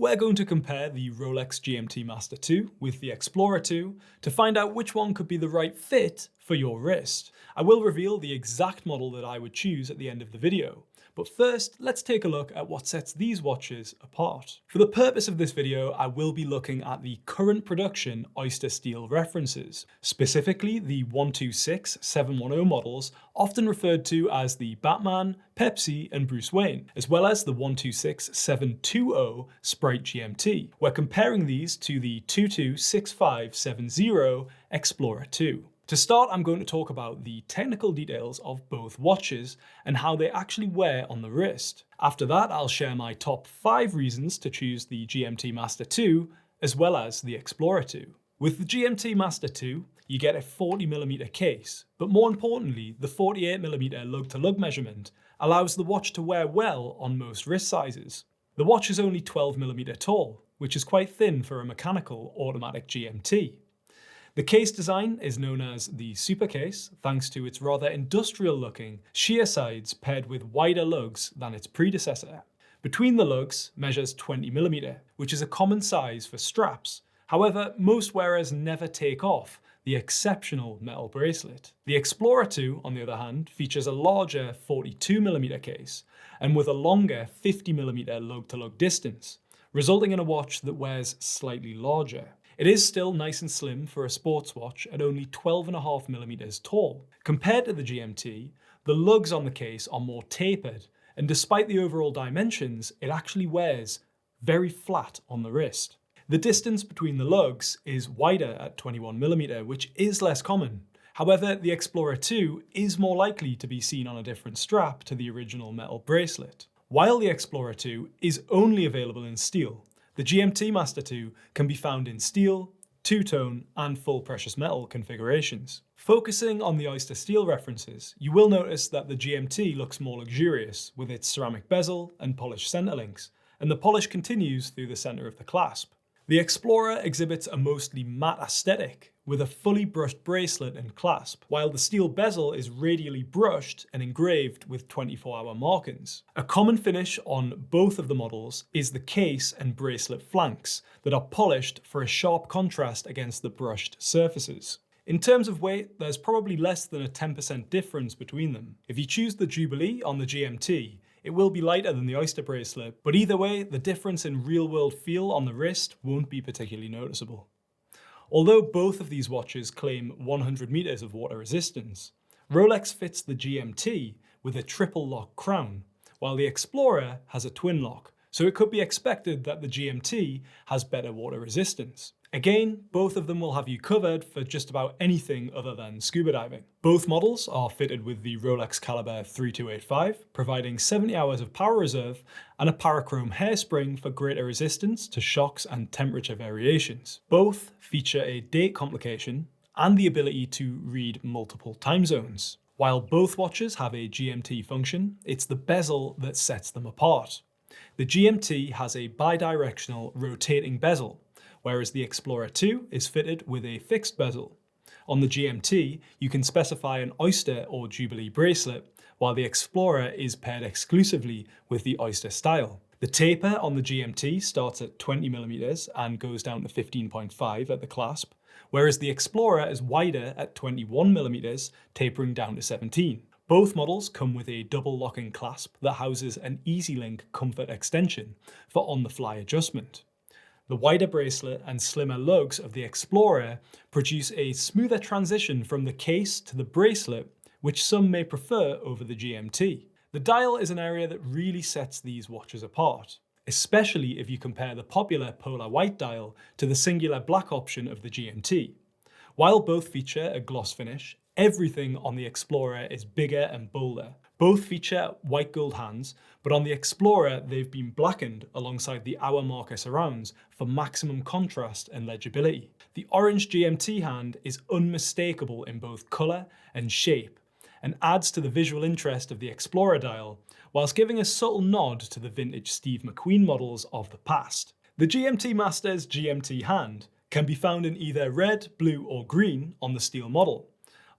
we're going to compare the Rolex GMT-Master II with the Explorer II to find out which one could be the right fit for your wrist. I will reveal the exact model that I would choose at the end of the video. But first, let's take a look at what sets these watches apart. For the purpose of this video, I will be looking at the current production oystersteel references, specifically the 126710 models, often referred to as the Batman, Pepsi and Bruce Wayne, as well as the 126720 Sprite GMT. We're comparing these to the 226570 Explorer II. To start, I'm going to talk about the technical details of both watches and how they actually wear on the wrist. After that, I'll share my top 5 reasons to choose the GMT-Master II as well as the Explorer II. With the GMT-Master II, you get a 40mm case, but more importantly, the 48mm lug-to-lug measurement allows the watch to wear well on most wrist sizes. The watch is only 12mm tall, which is quite thin for a mechanical automatic GMT. The case design is known as the Super Case, thanks to its rather industrial-looking sheer sides paired with wider lugs than its predecessor. Between the lugs measures 20mm, which is a common size for straps. However, most wearers never take off the exceptional metal bracelet. The Explorer II, on the other hand, features a larger 42mm case and with a longer 50mm lug-to-lug distance, resulting in a watch that wears slightly larger. It is still nice and slim for a sports watch at only 12.5mm tall. Compared to the GMT, the lugs on the case are more tapered, and despite the overall dimensions, it actually wears very flat on the wrist. The distance between the lugs is wider at 21mm, which is less common. However, the Explorer II is more likely to be seen on a different strap to the original metal bracelet. While the Explorer II is only available in steel, the GMT-Master II can be found in steel, two-tone and full precious metal configurations. Focusing on the oystersteel references, you will notice that the GMT looks more luxurious with its ceramic bezel and polished center links, and the polish continues through the center of the clasp. The Explorer exhibits a mostly matte aesthetic with a fully brushed bracelet and clasp, while the steel bezel is radially brushed and engraved with 24-hour markings. A common finish on both of the models is the case and bracelet flanks that are polished for a sharp contrast against the brushed surfaces. In terms of weight, there's probably less than a 10% difference between them. If you choose the Jubilee on the GMT, it will be lighter than the Oyster bracelet, but either way, the difference in real-world feel on the wrist won't be particularly noticeable. Although both of these watches claim 100 meters of water resistance, Rolex fits the GMT with a triple lock crown, while the Explorer has a twin lock, so it could be expected that the GMT has better water resistance. Again, both of them will have you covered for just about anything other than scuba diving. Both models are fitted with the Rolex caliber 3285, providing 70 hours of power reserve and a parachrome hairspring for greater resistance to shocks and temperature variations. Both feature a date complication and the ability to read multiple time zones. While both watches have a GMT function, it's the bezel that sets them apart. The GMT has a bidirectional rotating bezel, whereas the Explorer II is fitted with a fixed bezel. On the GMT, you can specify an Oyster or Jubilee bracelet, while the Explorer is paired exclusively with the Oyster style. The taper on the GMT starts at 20mm and goes down to 15.5 at the clasp, whereas the Explorer is wider at 21mm, tapering down to 17. Both models come with a double locking clasp that houses an EasyLink comfort extension for on-the-fly adjustment. The wider bracelet and slimmer lugs of the Explorer produce a smoother transition from the case to the bracelet, which some may prefer over the GMT. The dial is an area that really sets these watches apart, especially if you compare the popular polar white dial to the singular black option of the GMT. While both feature a gloss finish, everything on the Explorer is bigger and bolder. Both feature white gold hands, but on the Explorer they've been blackened alongside the hour marker surrounds for maximum contrast and legibility. The orange GMT hand is unmistakable in both colour and shape, and adds to the visual interest of the Explorer dial, whilst giving a subtle nod to the vintage Steve McQueen models of the past. The GMT Master's GMT hand can be found in either red, blue or green on the steel model,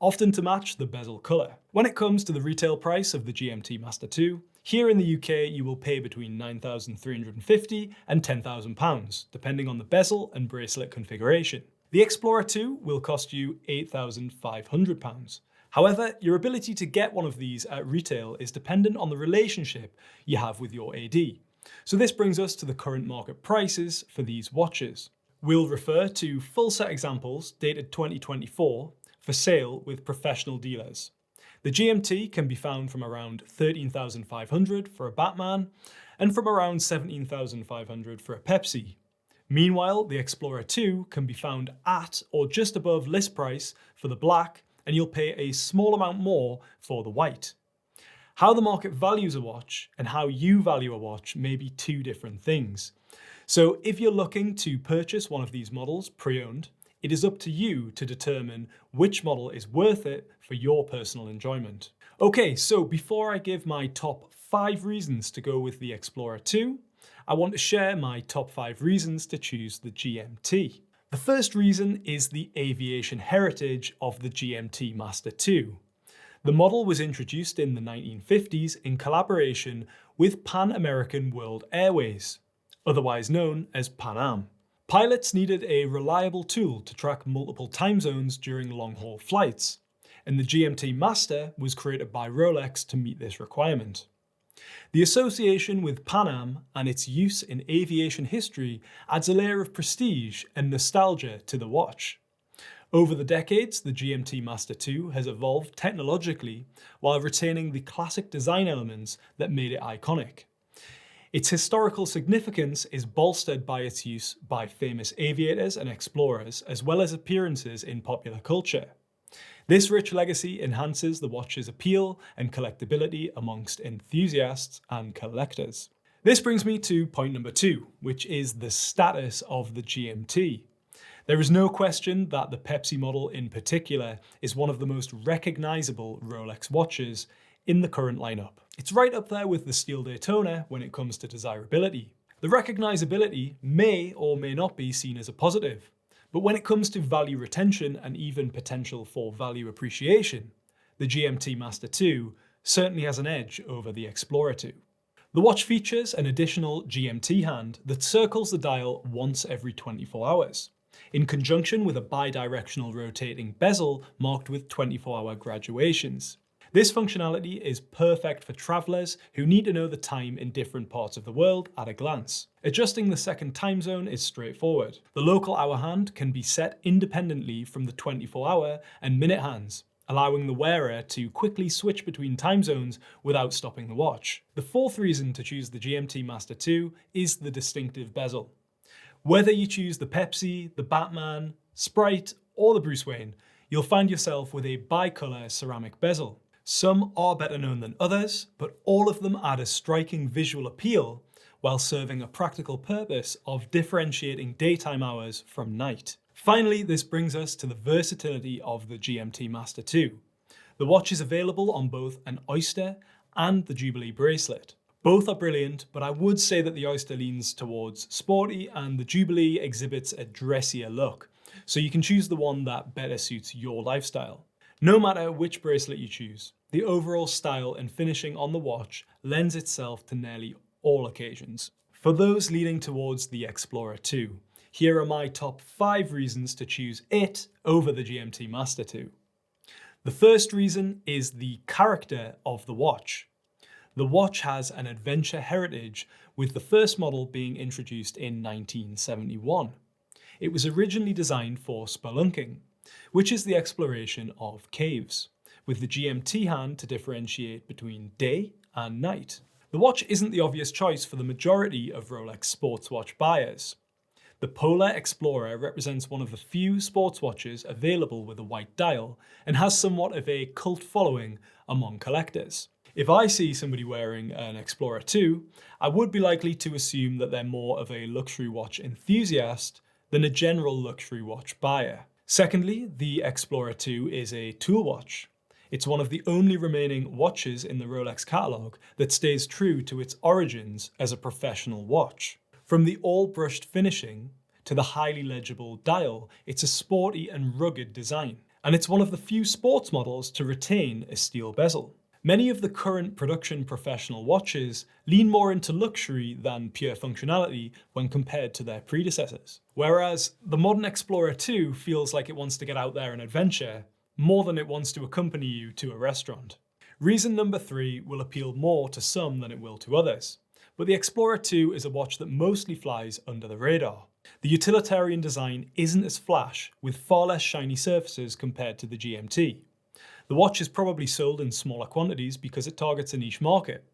often to match the bezel colour. When it comes to the retail price of the GMT Master II, Here in the UK, you will pay between £9,350 and £10,000, depending on the bezel and bracelet configuration. The Explorer 2 will cost you £8,500. However, your ability to get one of these at retail is dependent on the relationship you have with your AD. So this brings us to the current market prices for these watches. We'll refer to full set examples dated 2024 for sale with professional dealers. The GMT can be found from around £13,500 for a Batman and from around £17,500 for a Pepsi. Meanwhile, the Explorer 2 can be found at or just above list price for the black, and you'll pay a small amount more for the white. How the market values a watch and how you value a watch may be two different things. So if you're looking to purchase one of these models pre-owned, it is up to you to determine which model is worth it for your personal enjoyment. Okay, so before I give my top 5 reasons to go with the Explorer 2, I want to share my top 5 reasons to choose the GMT. The first reason is the Aviation Heritage of the GMT-Master II. The model was introduced in the 1950s in collaboration with Pan American World Airways, otherwise known as Pan Am. Pilots needed a reliable tool to track multiple time zones during long-haul flights, and the GMT Master was created by Rolex to meet this requirement. The association with Pan Am and its use in aviation history adds a layer of prestige and nostalgia to the watch. Over the decades, the GMT Master II has evolved technologically while retaining the classic design elements that made it iconic. Its historical significance is bolstered by its use by famous aviators and explorers, as well as appearances in popular culture. This rich legacy enhances the watch's appeal and collectability amongst enthusiasts and collectors. This brings me to point number 2, which is the status of the GMT. There is no question that the Pepsi model in particular is one of the most recognizable Rolex watches in the current lineup. It's right up there with the Steel Daytona when it comes to desirability. The recognizability may or may not be seen as a positive, but when it comes to value retention and even potential for value appreciation, the GMT Master II certainly has an edge over the Explorer 2. The watch features an additional GMT hand that circles the dial once every 24 hours, in conjunction with a bidirectional rotating bezel marked with 24-hour graduations. This functionality is perfect for travelers who need to know the time in different parts of the world at a glance. Adjusting the second time zone is straightforward. The local hour hand can be set independently from the 24-hour and minute hands, allowing the wearer to quickly switch between time zones without stopping the watch. The fourth reason to choose the GMT Master II is the distinctive bezel. Whether you choose the Pepsi, the Batman, Sprite, or the Bruce Wayne, you'll find yourself with a bicolor ceramic bezel. Some are better known than others, but all of them add a striking visual appeal while serving a practical purpose of differentiating daytime hours from night. Finally, this brings us to the versatility of the GMT Master II. The watch is available on both an Oyster and the Jubilee bracelet. Both are brilliant, but I would say that the Oyster leans towards sporty and the Jubilee exhibits a dressier look, so you can choose the one that better suits your lifestyle. No matter which bracelet you choose, the overall style and finishing on the watch lends itself to nearly all occasions. For those leaning towards the Explorer 2, here are my top 5 reasons to choose it over the GMT Master II. The first reason is the character of the watch. The watch has an adventure heritage, with the first model being introduced in 1971. It was originally designed for spelunking, which is the exploration of caves, with the GMT hand to differentiate between day and night. The watch isn't the obvious choice for the majority of Rolex sports watch buyers. The Polar Explorer represents one of the few sports watches available with a white dial and has somewhat of a cult following among collectors. If I see somebody wearing an Explorer 2, I would be likely to assume that they're more of a luxury watch enthusiast than a general luxury watch buyer. Secondly, the Explorer 2 is a tool watch. It's one of the only remaining watches in the Rolex catalogue that stays true to its origins as a professional watch. From the all-brushed finishing to the highly legible dial, it's a sporty and rugged design. And it's one of the few sports models to retain a steel bezel. Many of the current production professional watches lean more into luxury than pure functionality when compared to their predecessors. Whereas the modern Explorer 2 feels like it wants to get out there and adventure more than it wants to accompany you to a restaurant. Reason number 3 will appeal more to some than it will to others, but the Explorer 2 is a watch that mostly flies under the radar. The utilitarian design isn't as flash, with far less shiny surfaces compared to the GMT. The watch is probably sold in smaller quantities because it targets a niche market,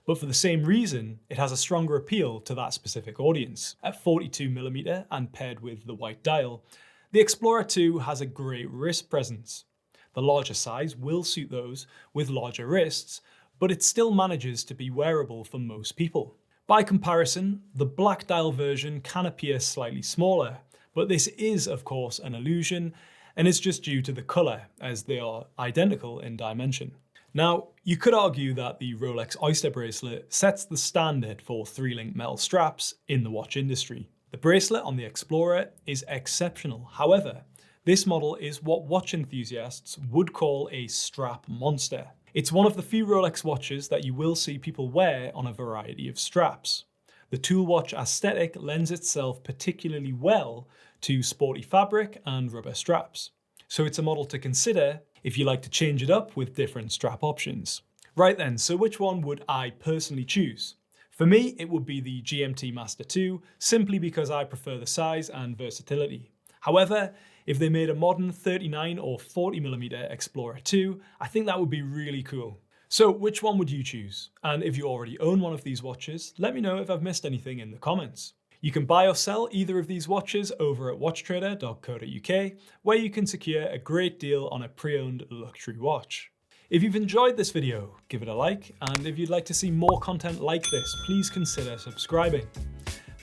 but for the same reason, it has a stronger appeal to that specific audience. At 42mm and paired with the white dial, the Explorer 2 has a great wrist presence. The larger size will suit those with larger wrists, but it still manages to be wearable for most people. By comparison, the black dial version can appear slightly smaller, but this is of course an illusion and is just due to the colour, as they are identical in dimension. Now, you could argue that the Rolex Oyster bracelet sets the standard for 3-link metal straps in the watch industry. The bracelet on the Explorer is exceptional. However, this model is what watch enthusiasts would call a strap monster. It's one of the few Rolex watches that you will see people wear on a variety of straps. The tool watch aesthetic lends itself particularly well to sporty fabric and rubber straps. So it's a model to consider if you like to change it up with different strap options. Right then, so which one would I personally choose? For me, it would be the GMT-Master II, simply because I prefer the size and versatility. However, if they made a modern 39 or 40mm Explorer 2, I think that would be really cool. So which one would you choose? And if you already own one of these watches, let me know if I've missed anything in the comments. You can buy or sell either of these watches over at watchtrader.co.uk, where you can secure a great deal on a pre-owned luxury watch. If you've enjoyed this video, give it a like, and if you'd like to see more content like this, please consider subscribing.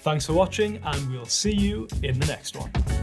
Thanks for watching, and we'll see you in the next one.